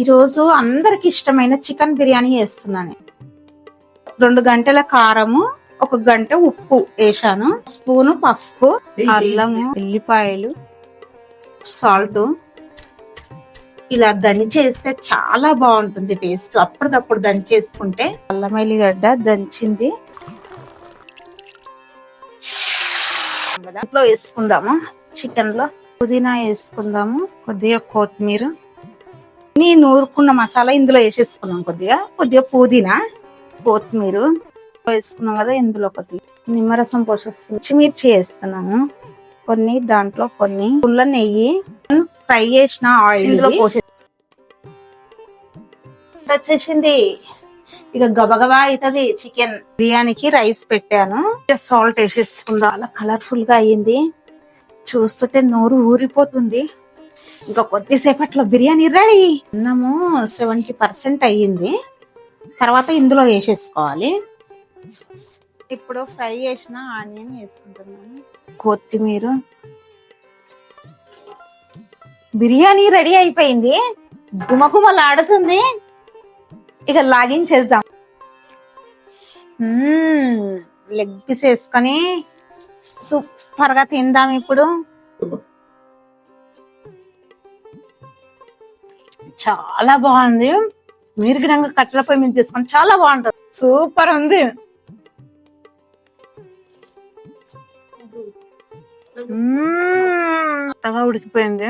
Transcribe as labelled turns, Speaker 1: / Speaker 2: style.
Speaker 1: ఈరోజు అందరికి ఇష్టమైన చికెన్ బిర్యానీ చేస్తున్నాను. 2 గంటల కారము, 1 గంట ఉప్పు వేసాను, స్పూను పసుపు, అల్లము, ఎల్లిపాయలు, సాల్ట్ ఇలా దంచేస్తే చాలా బాగుంటుంది టేస్ట్. అప్పటిదప్పుడు దంచేసుకుంటే అల్లం ఎల్లిగడ్డ దంచింది దాంట్లో వేసుకుందాము. చికెన్ లో పుదీనా వేసుకుందాము, కొద్దిగా కొత్తిమీర, నూరుకున్న మసాలా ఇందులో వేసేసుకున్నాం. కొద్దిగా పుదీనా, కొత్తిమీర వేసుకున్నాం కదా. ఇందులో కొద్దిగా నిమ్మరసం పోసేస్తున్నాం, పచ్చిమిర్చి వేస్తున్నాము కొన్ని, దాంట్లో కొన్ని పుల్ల నెయ్యి, ఫ్రై చేసిన ఆయిల్ ఇందులో వచ్చేసింది. ఇక గబగబా అవుతుంది. చికెన్ బిర్యానీకి రైస్ పెట్టాను, సాల్ట్ వేసేసుకుందాం. అలా కలర్ఫుల్ గా అయ్యింది, చూస్తుంటే నోరు ఊరిపోతుంది. ఇంకా కొద్దిసేపట్లో బిర్యానీ రెడీ. అన్నము 70% అయ్యింది, తర్వాత ఇందులో వేసేసుకోవాలి. ఇప్పుడు ఫ్రై చేసిన ఆనియన్ వేసుకుంటున్నాను, కొత్తిమీర. బిర్యానీ రెడీ అయిపోయింది, గుమగుమలాడుతుంది. ఇక లాగించేద్దాం. లెగ్ పీస్ వేసుకొని సూపర్ గా తిందాం. ఇప్పుడు చాలా బాగుంది. మీరు గిరంగా కట్టెల పొయ్యి మీద చేసుకొని చాలా బాగుంటుంది. సూపర్ ఉంది. ఉడికిపోయింది.